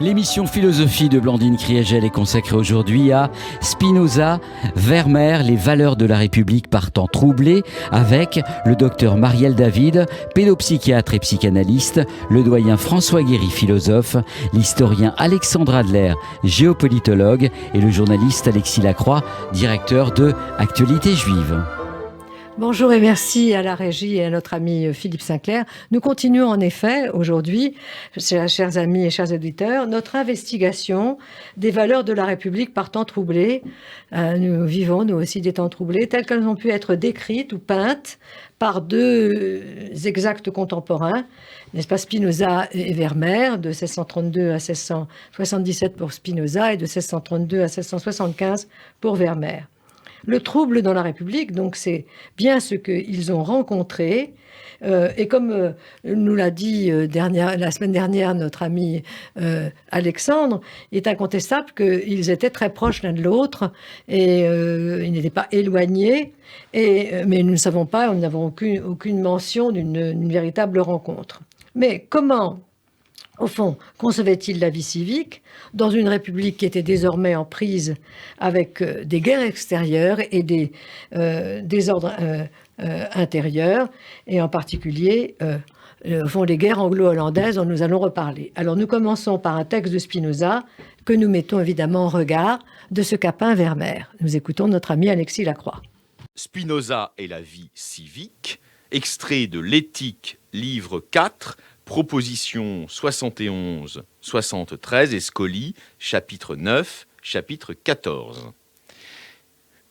L'émission Philosophie de Blandine Kriégel est consacrée aujourd'hui à Spinoza, Vermeer, les valeurs de la République par temps troublé, avec le docteur Marielle David, pédopsychiatre et psychanalyste, le doyen François Guéry, philosophe, l'historien Alexandre Adler, géopolitologue, et le journaliste Alexis Lacroix, directeur de Actualité juive. Bonjour et merci à la régie et à notre ami Philippe Sinclair. Nous continuons en effet aujourd'hui, chers amis et chers auditeurs, notre investigation des valeurs de la République par temps troublé. Nous vivons, nous aussi, des temps troublés, telles qu'elles ont pu être décrites ou peintes par deux exacts contemporains, n'est-ce pas, Spinoza et Vermeer, de 1632 à 1677 pour Spinoza et de 1632 à 1675 pour Vermeer. Le trouble dans la République, donc, c'est bien ce qu'ils ont rencontré. Et comme nous l'a dit la semaine dernière notre ami Alexandre, il est incontestable qu'ils étaient très proches l'un de l'autre et ils n'étaient pas éloignés. Mais nous ne savons pas, nous n'avons aucune mention d'une véritable rencontre. Mais comment, au fond, concevait-il la vie civique dans une république qui était désormais en prise avec des guerres extérieures et des désordres intérieurs, et en particulier, au fond, les guerres anglo-hollandaises dont nous allons reparler. Alors nous commençons par un texte de Spinoza que nous mettons évidemment en regard de ce qu'a peint Vermeer. Nous écoutons notre ami Alexis Lacroix. Spinoza et la vie civique, extrait de l'Éthique, livre 4, Proposition 71-73 et Scoli, chapitre 9, chapitre 14.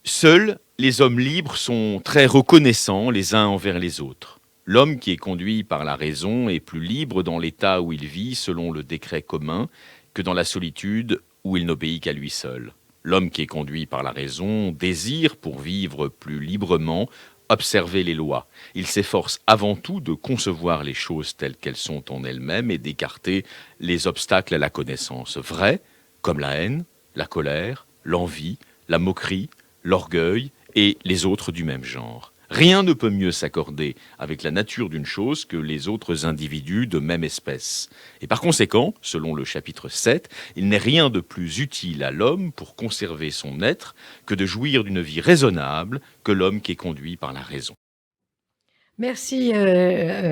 Seuls les hommes libres sont très reconnaissants les uns envers les autres. L'homme qui est conduit par la raison est plus libre dans l'état où il vit selon le décret commun que dans la solitude où il n'obéit qu'à lui seul. L'homme qui est conduit par la raison désire, pour vivre plus librement, observer les lois. Il s'efforce avant tout de concevoir les choses telles qu'elles sont en elles-mêmes et d'écarter les obstacles à la connaissance vraie, comme la haine, la colère, l'envie, la moquerie, l'orgueil et les autres du même genre. Rien ne peut mieux s'accorder avec la nature d'une chose que les autres individus de même espèce. Et par conséquent, selon le chapitre 7, il n'est rien de plus utile à l'homme pour conserver son être que de jouir d'une vie raisonnable que l'homme qui est conduit par la raison. Merci,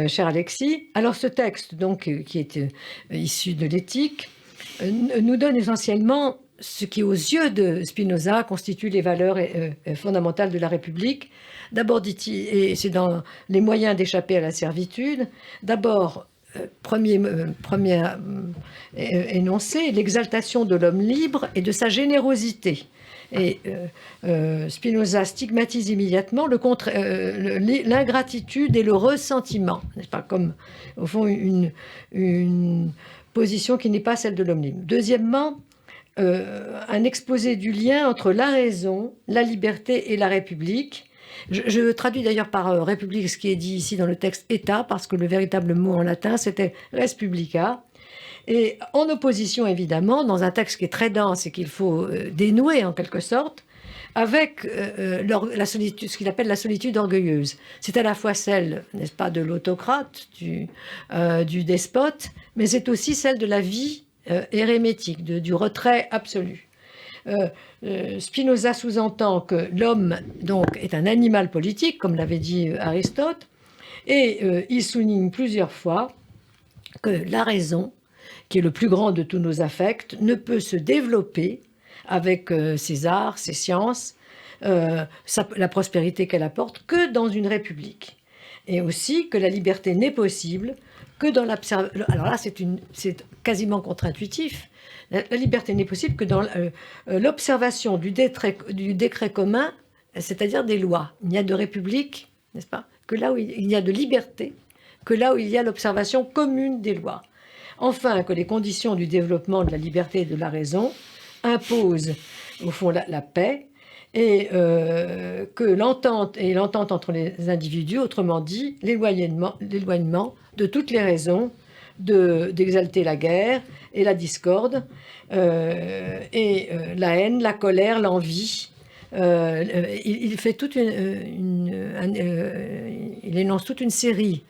cher Alexis. Alors ce texte, donc, qui est issu de l'Éthique, nous donne essentiellement ce qui, aux yeux de Spinoza, constitue les valeurs fondamentales de la République. D'abord, dit-il, et c'est dans les moyens d'échapper à la servitude, d'abord, premier énoncé, l'exaltation de l'homme libre et de sa générosité. Et Spinoza stigmatise immédiatement l'ingratitude et le ressentiment, n'est-ce pas, comme, au fond, une position qui n'est pas celle de l'homme libre. Deuxièmement, un exposé du lien entre la raison, la liberté et la République. Je traduis d'ailleurs par République ce qui est dit ici dans le texte État, parce que le véritable mot en latin, c'était res publica. Et en opposition, évidemment, dans un texte qui est très dense et qu'il faut dénouer en quelque sorte, avec la solitude, ce qu'il appelle la solitude orgueilleuse. C'est à la fois celle, n'est-ce pas, de l'autocrate, du despote, mais c'est aussi celle de la vie hérémétique, du retrait absolu. Spinoza sous-entend que l'homme donc est un animal politique, comme l'avait dit Aristote, et il souligne plusieurs fois que la raison, qui est le plus grand de tous nos affects, ne peut se développer avec ses arts, ses sciences, la prospérité qu'elle apporte, que dans une république. Et aussi que la liberté n'est possible que dans l'observation. Alors là, c'est quasiment contre-intuitif. La liberté n'est possible que dans l'observation du décret commun, c'est-à-dire des lois. Il n'y a de république, n'est-ce pas, que là où il y a de liberté, que là où il y a l'observation commune des lois. Enfin, que les conditions du développement de la liberté et de la raison imposent, au fond, la paix, et que l'entente entre les individus, autrement dit, l'éloignement de toutes les raisons d'exalter la guerre et la discorde, la haine, la colère, l'envie. Il fait il énonce toute une série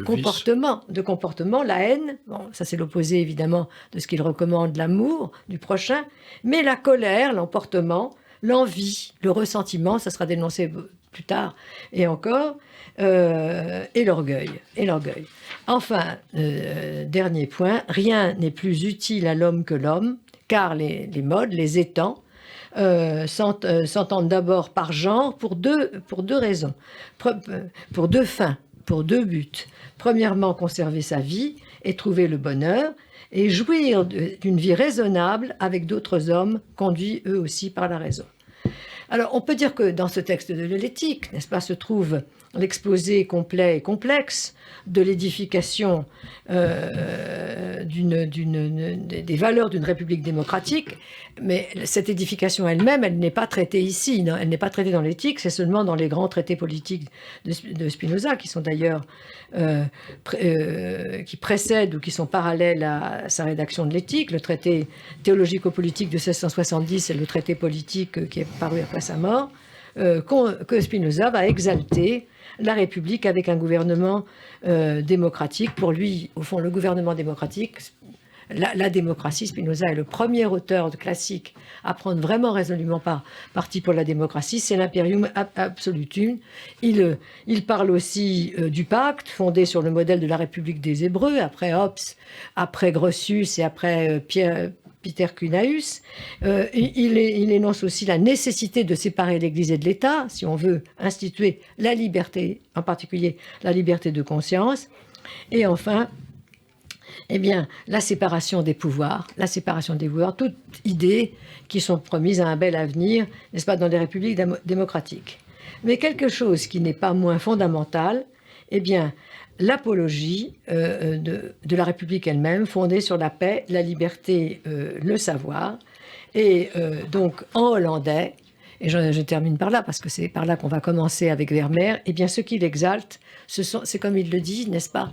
comportement, la haine, bon, ça c'est l'opposé évidemment de ce qu'il recommande, l'amour du prochain, mais la colère, l'emportement, l'envie, le ressentiment, ça sera dénoncé plus tard et encore, et l'orgueil. Enfin, dernier point, rien n'est plus utile à l'homme que l'homme, car les modes, les étangs, s'entendent d'abord par genre pour deux raisons, pour deux fins, pour deux buts. Premièrement, conserver sa vie et trouver le bonheur, et jouir d'une vie raisonnable avec d'autres hommes, conduits eux aussi par la raison. Alors, on peut dire que dans ce texte de l'éthique, n'est-ce pas, se trouve l'exposé complet et complexe de l'édification des valeurs d'une république démocratique, mais cette édification elle-même, elle n'est pas traitée ici, non, elle n'est pas traitée dans l'éthique, c'est seulement dans les grands traités politiques de Spinoza, qui sont d'ailleurs qui précèdent ou qui sont parallèles à sa rédaction de l'éthique. Le traité théologico-politique de 1670 et le traité politique qui est paru après sa mort, que Spinoza va exalter la République avec un gouvernement démocratique. Pour lui, au fond, le gouvernement démocratique, la démocratie, Spinoza est le premier auteur de classique à prendre vraiment résolument parti pour la démocratie, c'est l'imperium absolutum. Il parle aussi du pacte, fondé sur le modèle de la République des Hébreux, après Hobbes, après Grotius et après Peter Cuneaus. Il énonce aussi la nécessité de séparer l'Église et de l'État, si on veut instituer la liberté, en particulier la liberté de conscience. Et enfin, eh bien, la séparation des pouvoirs, toutes idées qui sont promises à un bel avenir, n'est-ce pas, dans les républiques démocratiques. Mais quelque chose qui n'est pas moins fondamental, eh bien, l'apologie de la République elle-même, fondée sur la paix, la liberté, le savoir. Et donc, en hollandais, et je termine par là, parce que c'est par là qu'on va commencer avec Vermeer, eh bien, ce qu'il exalte, c'est comme il le dit, n'est-ce pas,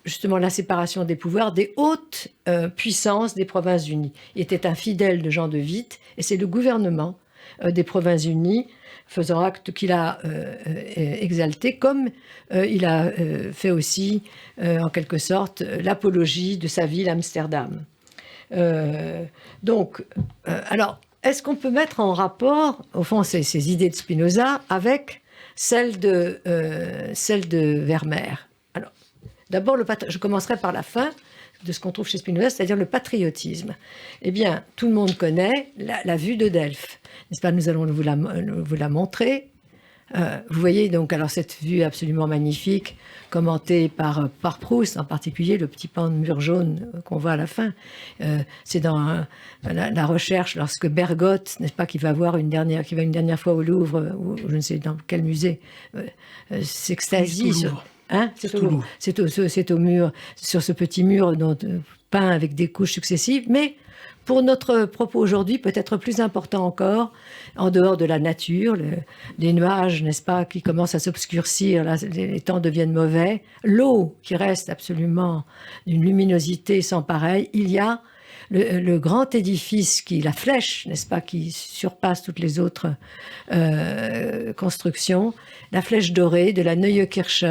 justement la séparation des pouvoirs, des hautes puissances des Provinces-Unies. Il était un fidèle de Jean de Witt, et c'est le gouvernement des Provinces-Unies, faisant acte qu'il a exalté, comme il a fait aussi, en quelque sorte, l'apologie de sa ville, Amsterdam. Alors, est-ce qu'on peut mettre en rapport, au fond, ces idées de Spinoza avec celles de Vermeer? Alors, d'abord, je commencerai par la fin de ce qu'on trouve chez Spinoza, c'est-à-dire le patriotisme. Eh bien, tout le monde connaît la vue de Delphes, n'est-ce pas? Nous allons vous la montrer. Vous voyez donc alors cette vue absolument magnifique, commentée par Proust, en particulier le petit pan de mur jaune qu'on voit à la fin. C'est dans la recherche, lorsque Bergotte, n'est-ce pas, qui va une dernière fois au Louvre, ou je ne sais dans quel musée, s'extasie sur... Hein, c'est au mur, sur ce petit mur peint avec des couches successives, mais pour notre propos aujourd'hui, peut-être plus important encore, en dehors de la nature, les nuages, n'est-ce pas, qui commencent à s'obscurcir, les temps deviennent mauvais, l'eau qui reste absolument d'une luminosité sans pareil, il y a le grand édifice la flèche, n'est-ce pas, qui surpasse toutes les autres constructions, la flèche dorée de la Neue Kirche,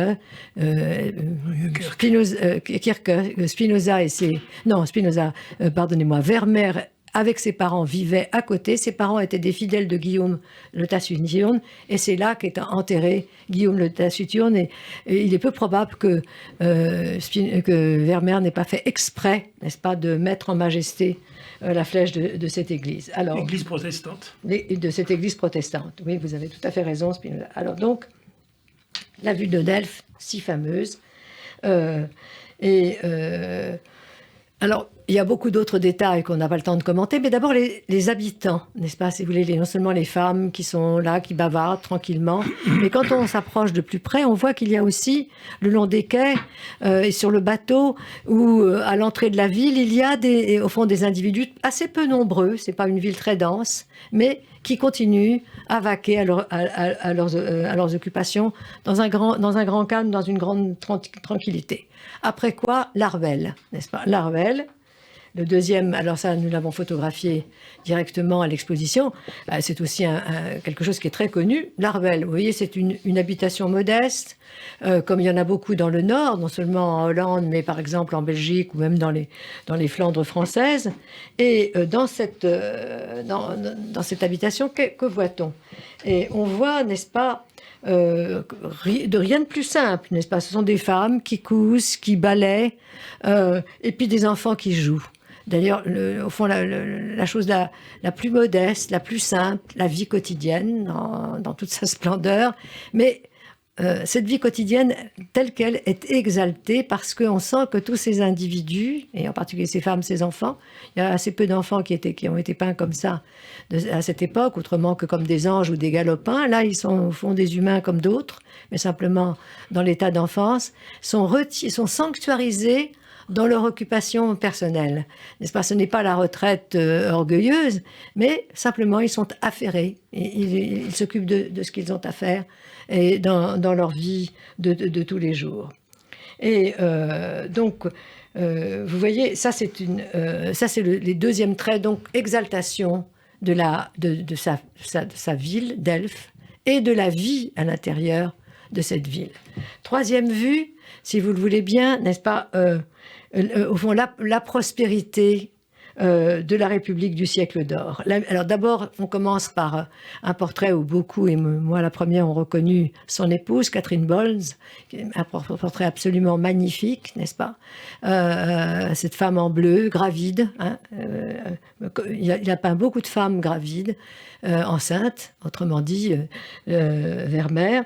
Vermeer avec ses parents vivaient à côté. Ses parents étaient des fidèles de Guillaume le Taciturne, et c'est là qu'est enterré Guillaume le Taciturne. Et il est peu probable que Vermeer n'ait pas fait exprès, n'est-ce pas, de mettre en majesté la flèche de cette église. Alors, l'église protestante. De cette église protestante. Oui, vous avez tout à fait raison, Spinoza. Alors donc, la vue de Delphes, si fameuse. Alors, il y a beaucoup d'autres détails qu'on n'a pas le temps de commenter, mais d'abord les habitants, n'est-ce pas, si vous voulez, non seulement les femmes qui sont là, qui bavardent tranquillement, mais quand on s'approche de plus près, on voit qu'il y a aussi, le long des quais et sur le bateau, ou à l'entrée de la ville, il y a au fond des individus assez peu nombreux, c'est pas une ville très dense, mais qui continuent à vaquer à leurs occupations dans un grand calme, dans une grande tranquillité. Après quoi, l'Arvel, n'est-ce pas? L'Arvel, Le deuxième, alors ça, nous l'avons photographié directement à l'exposition. C'est aussi quelque chose qui est très connu. L'Arvel, vous voyez, c'est une habitation modeste, comme il y en a beaucoup dans le Nord, non seulement en Hollande, mais par exemple en Belgique ou même dans les Flandres françaises. Et dans cette habitation, que voit-on? Et on voit, n'est-ce pas, de rien de plus simple, n'est-ce pas? Ce sont des femmes qui cousent, qui balaient, et puis des enfants qui jouent. D'ailleurs, au fond, la chose la plus modeste, la plus simple, la vie quotidienne dans toute sa splendeur. Mais cette vie quotidienne telle qu'elle est exaltée parce qu'on sent que tous ces individus, et en particulier ces femmes, ces enfants, il y a assez peu d'enfants qui ont été peints comme ça à cette époque, autrement que comme des anges ou des galopins. Là, ils sont au fond des humains comme d'autres, mais simplement dans l'état d'enfance, sont sanctuarisés dans leur occupation personnelle. N'est-ce pas? Ce n'est pas la retraite orgueilleuse, mais simplement ils sont affairés. Ils s'occupent de ce qu'ils ont à faire et dans leur vie de tous les jours. Et donc, vous voyez, ça c'est les deuxièmes traits, donc exaltation de sa ville, Delphes, et de la vie à l'intérieur de cette ville. Troisième vue, si vous le voulez bien, n'est-ce pas, au fond, la prospérité de la République du siècle d'or. Alors d'abord, on commence par un portrait où beaucoup, et moi la première, ont reconnu son épouse, Catherine Bolles, un portrait absolument magnifique, n'est-ce pas? Cette femme en bleu, gravide. Hein, il a peint beaucoup de femmes gravides, enceintes, autrement dit, Vermeer.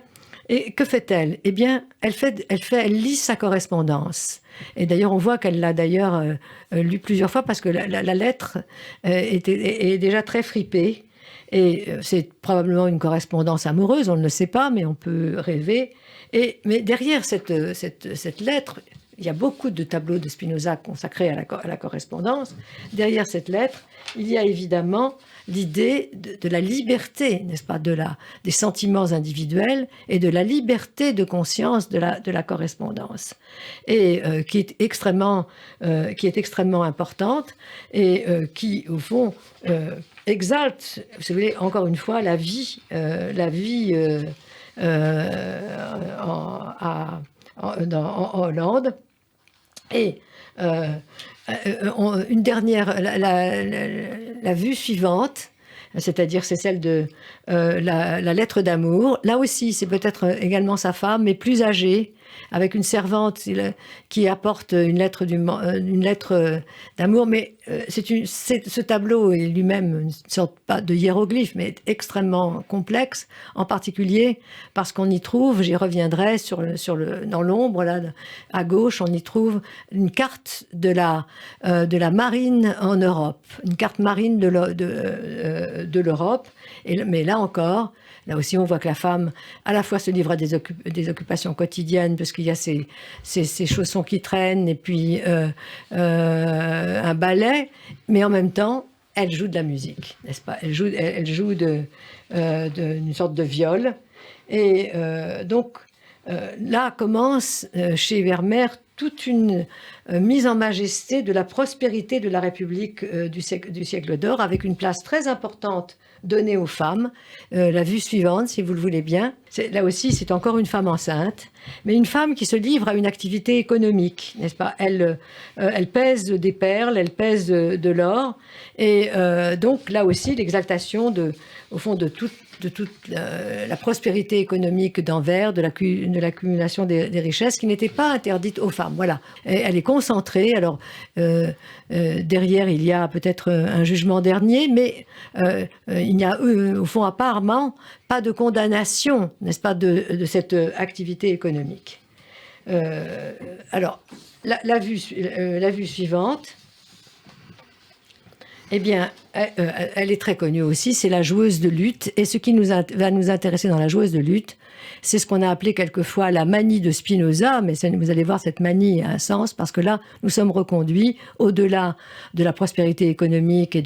Et que fait-elle? Eh bien, elle lit sa correspondance. Et d'ailleurs, on voit qu'elle l'a d'ailleurs lu plusieurs fois parce que la lettre est déjà très fripée. Et c'est probablement une correspondance amoureuse, on ne le sait pas, mais on peut rêver. Mais derrière cette lettre, il y a beaucoup de tableaux de Spinoza consacrés à la correspondance. Derrière cette lettre, il y a évidemment l'idée de la liberté, n'est-ce pas, des sentiments individuels et de la liberté de conscience de la correspondance, et qui est extrêmement importante et qui, au fond, exalte, vous voulez, encore une fois, la vie en Hollande. Et une dernière, la vue suivante, c'est-à-dire c'est celle de la lettre d'amour. Là aussi, c'est peut-être également sa femme, mais plus âgée, avec une servante qui apporte une lettre d'amour. Mais ce tableau est lui-même une sorte, pas de hiéroglyphe, mais extrêmement complexe, en particulier parce qu'on y trouve, j'y reviendrai, dans l'ombre, là, à gauche, on y trouve une carte de la marine en Europe, une carte marine de l'Europe. Mais là encore, là aussi, on voit que la femme, à la fois, se livre à des occupations quotidiennes, parce qu'il y a ces chaussons qui traînent, et puis un ballet, mais en même temps, elle joue de la musique, n'est-ce pas? Elle joue d'une sorte de viol. Et donc, là commence, chez Vermeer, toute une mise en majesté de la prospérité de la République du siècle d'or, avec une place très importante donnée aux femmes. La vue suivante, si vous le voulez bien. Là aussi, c'est encore une femme enceinte, mais une femme qui se livre à une activité économique, n'est-ce pas? Elle pèse des perles, elle pèse de l'or, et donc là aussi, l'exaltation au fond de toute la prospérité économique d'Anvers, de l'accumulation des richesses qui n'était pas interdite aux femmes. Voilà. Et elle est concentrée. Alors, derrière, il y a peut-être un jugement dernier, mais il n'y a, au fond, apparemment, pas de condamnation, n'est-ce pas, de cette activité économique. Alors, la vue suivante, eh bien, elle est très connue aussi, c'est la joueuse de luth. Et ce qui va nous intéresser dans la joueuse de luth, c'est ce qu'on a appelé quelquefois la manie de Spinoza, mais vous allez voir, cette manie a un sens, parce que là, nous sommes reconduits au-delà de la prospérité économique et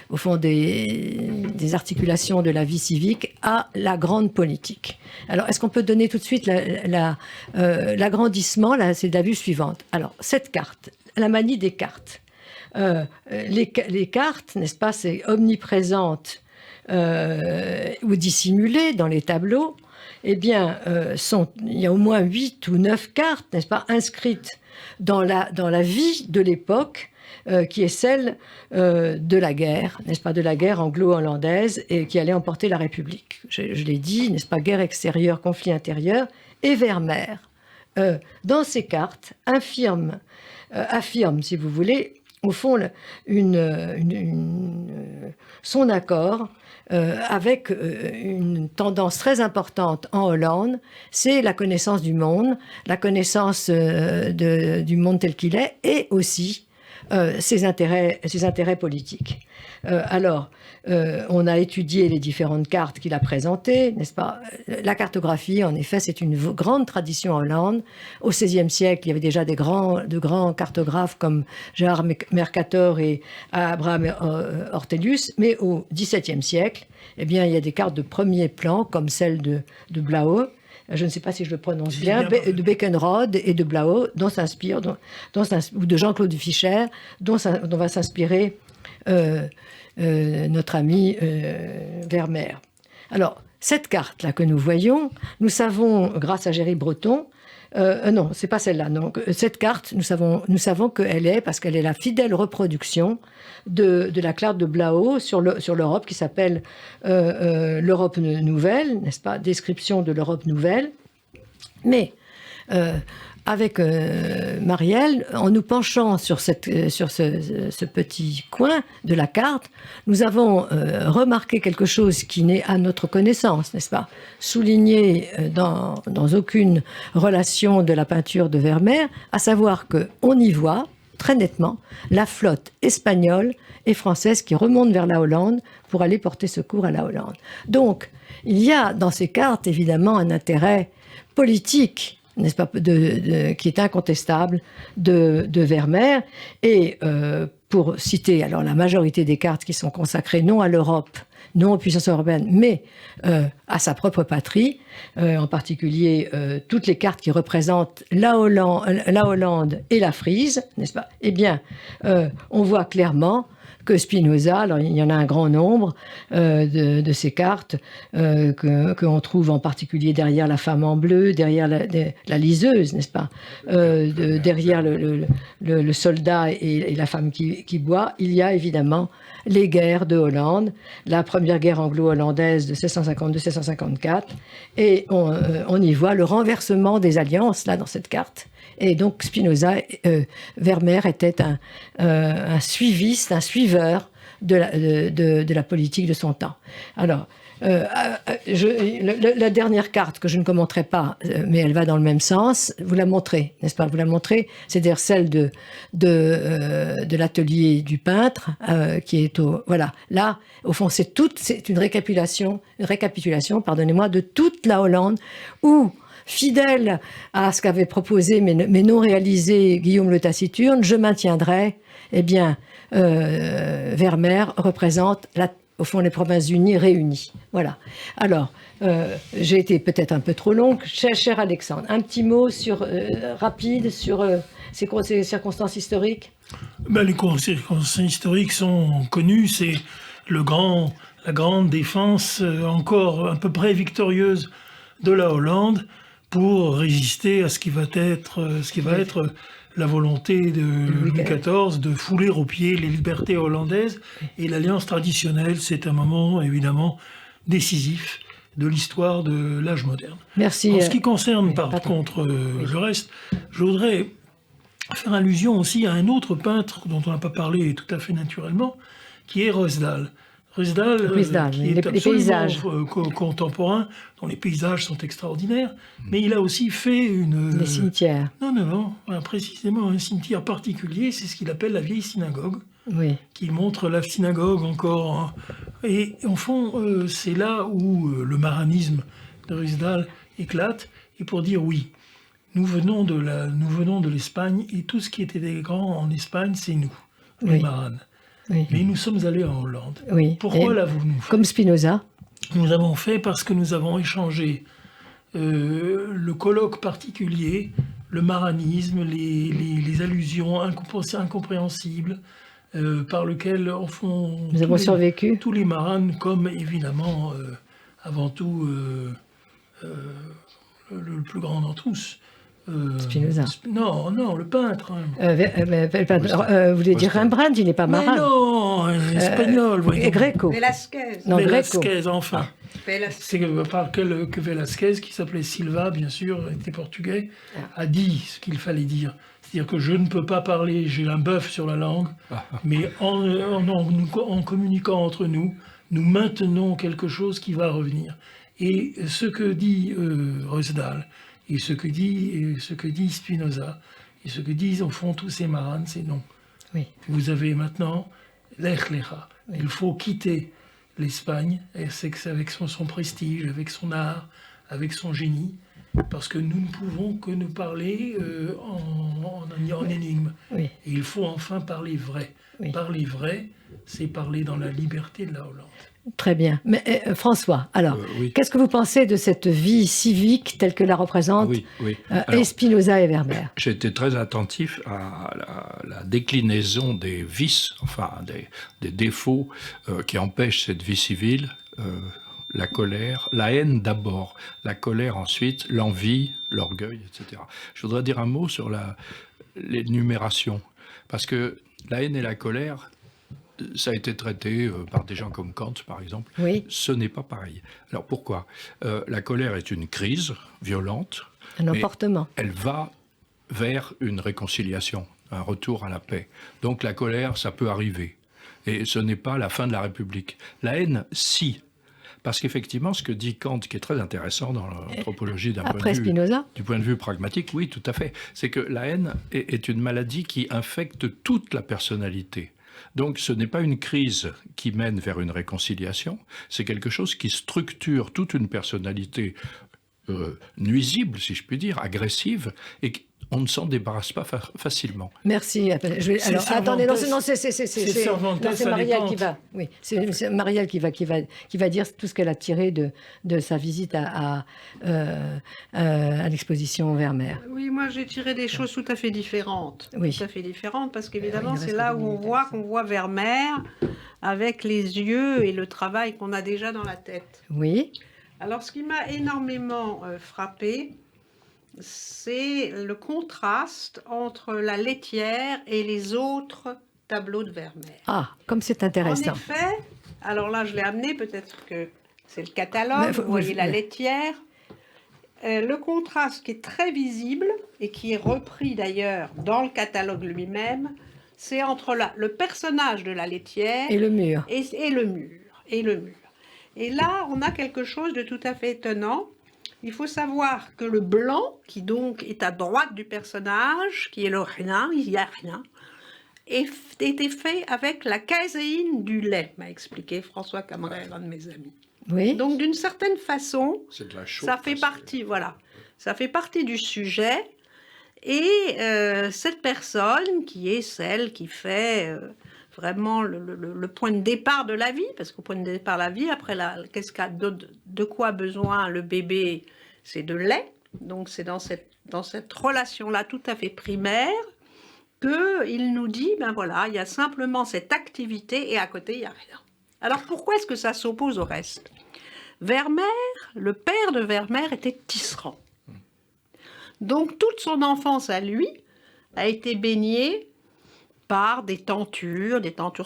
au fond, des articulations de la vie civique à la grande politique. Alors, est-ce qu'on peut donner tout de suite l'agrandissement? Là, c'est la vue suivante. Alors, cette carte, la manie des cartes. les cartes, n'est-ce pas, c'est omniprésente ou dissimulée dans les tableaux, eh bien, il y a au moins 8 ou 9 cartes, n'est-ce pas, inscrites dans la vie de l'époque, qui est celle de la guerre, n'est-ce pas, de la guerre anglo-hollandaise et qui allait emporter la République. Je l'ai dit, n'est-ce pas, guerre extérieure, conflit intérieur, et Vermeer, dans ces cartes, affirme, si vous voulez, au fond, son accord avec une tendance très importante en Hollande, c'est la connaissance du monde, la connaissance du monde tel qu'il est, et aussi ses intérêts politiques. Alors, on a étudié les différentes cartes qu'il a présentées, n'est-ce pas? La cartographie, en effet, c'est une grande tradition en Hollande. Au XVIe siècle, il y avait déjà de grands cartographes comme Gérard Mercator et Abraham Ortelius, mais au XVIIe siècle, eh bien, il y a des cartes de premier plan, comme celle de Blaeu. Je ne sais pas si je le prononce bien, de Beckenrod et de Blaeu, dont s'inspire, ou de Jean-Claude Fischer, dont va s'inspirer notre ami Vermeer. Alors, cette carte-là que nous voyons, nous savons, grâce à Géry Breton, non, c'est pas celle-là. Donc, cette carte, nous savons qu'elle est, parce qu'elle est la fidèle reproduction de la carte de Blaeu sur l'Europe, qui s'appelle l'Europe nouvelle, n'est-ce pas? Description de l'Europe nouvelle. Mais avec Marielle, en nous penchant sur ce petit coin de la carte, nous avons remarqué quelque chose qui n'est à notre connaissance, n'est-ce pas, souligné dans aucune relation de la peinture de Vermeer, à savoir qu'on y voit très nettement la flotte espagnole et française qui remonte vers la Hollande pour aller porter secours à la Hollande. Donc, il y a dans ces cartes évidemment un intérêt politique, n'est-ce pas, qui est incontestable de Vermeer. Et pour citer alors la majorité des cartes qui sont consacrées non à l'Europe, non aux puissances européennes, mais à sa propre patrie, en particulier toutes les cartes qui représentent la Hollande et la Frise, n'est-ce pas? Eh bien, on voit clairement que Spinoza, alors il y en a un grand nombre de ces cartes qu'on trouve en particulier derrière la femme en bleu, derrière la liseuse, n'est-ce pas, derrière le soldat et la femme qui boit, il y a évidemment les guerres de Hollande, la première guerre anglo-hollandaise de 1652-1654, et on y voit le renversement des alliances là dans cette carte. Et donc Spinoza, Vermeer était un suiviste, un suiveur de la politique de son temps. Alors, la dernière carte que je ne commenterai pas, mais elle va dans le même sens, vous la montrez, n'est-ce pas? Vous la montrez, c'est-à-dire celle de l'atelier du peintre, qui est voilà. Là, au fond, c'est une récapitulation, pardonnez-moi, de toute la Hollande, où, fidèle à ce qu'avait proposé, mais non réalisé, Guillaume le Taciturne, je maintiendrai, eh bien, Vermeer représente au fond les Provinces-Unies réunies. Voilà. Alors, j'ai été peut-être un peu trop longue. Cher Alexandre, un petit mot rapide sur ces circonstances historiques. Les circonstances historiques sont connues. C'est la grande défense, encore à peu près victorieuse, de la Hollande pour résister à ce qui va être la volonté de Louis XIV de fouler aux pieds les libertés hollandaises. Et l'alliance traditionnelle, c'est un moment évidemment décisif de l'histoire de l'âge moderne. Merci. En ce qui concerne par contre le reste, je voudrais faire allusion aussi à un autre peintre dont on n'a pas parlé tout à fait naturellement, qui est Ruysdael. Ruysdael, qui est absolument contemporain, dont les paysages sont extraordinaires, mais il a aussi fait des cimetières. Non, précisément un cimetière particulier, c'est ce qu'il appelle la vieille synagogue, oui, qui montre la synagogue encore. Et en fond, c'est là où le maranisme de Ruysdael éclate, et pour dire oui, nous venons de l'Espagne, et tout ce qui était des grands en Espagne, c'est nous, les maranes. Oui. Mais nous sommes allés en Hollande. Oui. Pourquoi l'avons-nous fait? Comme Spinoza. Nous avons fait parce que nous avons échangé le colloque particulier, le maranisme, les allusions incompréhensibles, par lequel Nous avons survécu. tous les Maranes, comme évidemment, avant tout, le plus grand d'entre tous. Spinoza. Non, le peintre. Hein. Vous voulez dire Rembrandt, il n'est pas Mais marin. non, espagnol. voyons. Et Greco. Velasquez. Non, Greco. Velasquez, enfin. Velasquez. C'est par que Velasquez, qui s'appelait Silva, bien sûr, était portugais, a dit ce qu'il fallait dire. C'est-à-dire que je ne peux pas parler, j'ai un bœuf sur la langue, mais en communiquant entre nous, nous maintenons quelque chose qui va revenir. Et ce que dit Ruysdael, et ce que dit Spinoza, et ce que disent au fond tous ces Maranes, c'est non. Oui. Vous avez maintenant l'Echlecha. Oui. Il faut quitter l'Espagne, et c'est avec son prestige, avec son art, avec son génie, parce que nous ne pouvons que nous parler en énigme. Oui. Et il faut enfin parler vrai. Oui. Parler vrai, c'est parler dans la liberté de la Hollande. Très bien. Mais François, alors, oui. Qu'est-ce que vous pensez de cette vie civique telle que la représentent Alors, Spinoza et Vermeer? J'ai été très attentif à la déclinaison des vices, enfin des défauts qui empêchent cette vie civile. La colère, la haine d'abord, la colère ensuite, l'envie, l'orgueil, etc. Je voudrais dire un mot sur l'énumération, parce que la haine et la colère, ça a été traité par des gens comme Kant, par exemple. Oui. Ce n'est pas pareil. Alors pourquoi ? La colère est une crise violente. Un emportement. Elle va vers une réconciliation, un retour à la paix. Donc la colère, ça peut arriver. Et ce n'est pas la fin de la République. La haine, si. Parce qu'effectivement, ce que dit Kant, qui est très intéressant dans l'anthropologie du point de vue pragmatique, oui, tout à fait, c'est que la haine est une maladie qui infecte toute la personnalité. Donc ce n'est pas une crise qui mène vers une réconciliation, c'est quelque chose qui structure toute une personnalité nuisible, si je puis dire, agressive, et on ne s'en débarrasse pas facilement. Merci. Alors, attendez, non, c'est Marielle qui va. Oui, c'est Marielle qui va dire tout ce qu'elle a tiré de sa visite à l'exposition Vermeer. Oui, moi j'ai tiré des choses tout à fait différentes. Oui. Tout à fait différentes, parce qu'évidemment, c'est là où qu'on voit Vermeer avec les yeux et le travail qu'on a déjà dans la tête. Oui. Alors, ce qui m'a énormément frappé, c'est le contraste entre la laitière et les autres tableaux de Vermeer. Ah, comme c'est intéressant. En effet, alors là, je l'ai amené, peut-être que c'est le catalogue, vous voyez la laitière. Le contraste qui est très visible, et qui est repris d'ailleurs dans le catalogue lui-même, c'est entre le personnage de la laitière et le mur. Et le mur. Et là, on a quelque chose de tout à fait étonnant. Il faut savoir que le blanc, qui donc est à droite du personnage, qui est le rien, il n'y a rien, était fait avec la caséine du lait, m'a expliqué François Camerer, un de mes amis. Oui. Donc d'une certaine façon, c'est de la chaux, ça fait partie, voilà, ça fait partie du sujet. Et cette personne, qui est celle qui fait vraiment le point de départ de la vie, parce qu'au point de départ de la vie, après, de quoi a besoin le bébé, c'est de lait. Donc c'est dans cette relation-là tout à fait primaire qu'il nous dit, ben voilà, il y a simplement cette activité et à côté, il n'y a rien. Alors pourquoi est-ce que ça s'oppose au reste ? Vermeer, le père de Vermeer était tisserand. Donc toute son enfance à lui a été baignée par des tentures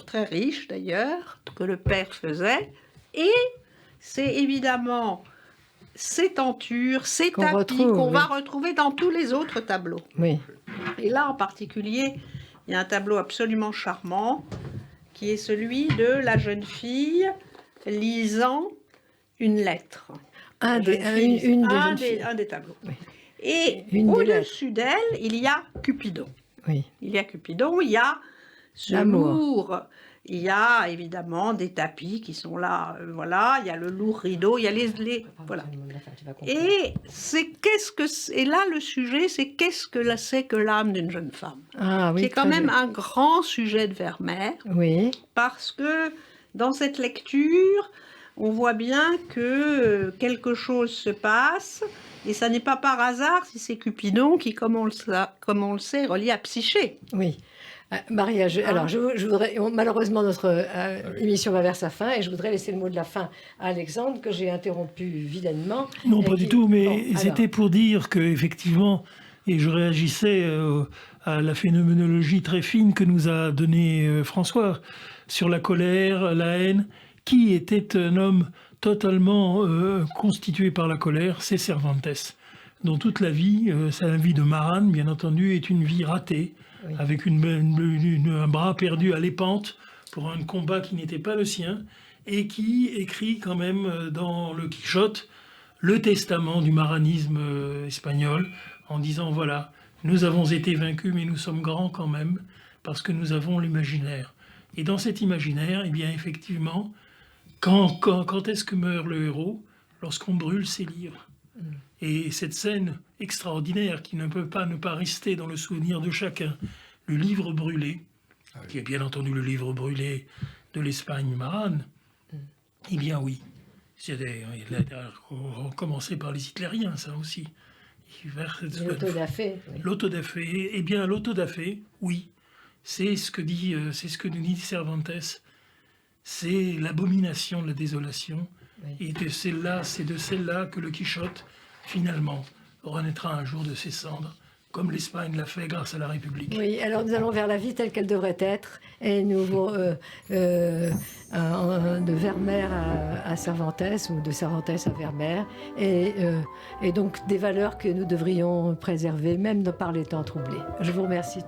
très riches d'ailleurs, que le père faisait. Et c'est évidemment ces tentures, ces tapis qu'on va retrouver dans tous les autres tableaux. Oui. Et là en particulier, il y a un tableau absolument charmant, qui est celui de la jeune fille lisant une lettre. Un des tableaux. Oui. Et au-dessus d'elle, il y a Cupidon. Oui. Il y a Cupidon, il y a ce lourd. Il y a évidemment des tapis qui sont là, voilà. Il y a le lourd rideau, il y a les voilà. Et et là le sujet, c'est qu'est-ce que c'est que l'âme d'une jeune femme. Ah oui. C'est quand même un grand sujet de Vermeer. Oui. Parce que dans cette lecture, on voit bien que quelque chose se passe. Et ça n'est pas par hasard si c'est Cupidon qui, comme on le sait, relie à Psyché. Oui. Maria, alors je voudrais, malheureusement notre émission va vers sa fin et je voudrais laisser le mot de la fin à Alexandre que j'ai interrompu vidamment. Non, pas du tout, mais Bon, c'était pour dire que effectivement, et je réagissais à la phénoménologie très fine que nous a donnée François sur la colère, la haine. Qui était un homme totalement constitué par la colère? C'est Cervantes, dont toute la vie, sa vie de marane, bien entendu, est une vie ratée, Oui. avec un bras perdu à l'épante pour un combat qui n'était pas le sien, et qui écrit quand même dans le Quichotte le testament du maranisme espagnol, en disant voilà, nous avons été vaincus, mais nous sommes grands quand même, parce que nous avons l'imaginaire. Et dans cet imaginaire, eh bien effectivement, quand est-ce que meurt le héros? Lorsqu'on brûle ses livres. Et cette scène extraordinaire qui ne peut pas ne pas rester dans le souvenir de chacun, le livre brûlé, qui est bien entendu le livre brûlé de l'Espagne marane, eh bien oui, on commençait par les hitlériens, ça aussi. L'autodafé. Oui. L'autodafé, eh bien l'autodafé, oui, c'est ce que nous dit Cervantes, c'est l'abomination de la désolation, Oui. et c'est de celle-là que le Quichotte, finalement, renaîtra un jour de ses cendres, comme l'Espagne l'a fait grâce à la République. Oui, alors nous allons vers la vie telle qu'elle devrait être, et nous de Vermeer à Cervantes, ou de Cervantes à Vermeer, et donc des valeurs que nous devrions préserver, même par les temps troublés. Je vous remercie.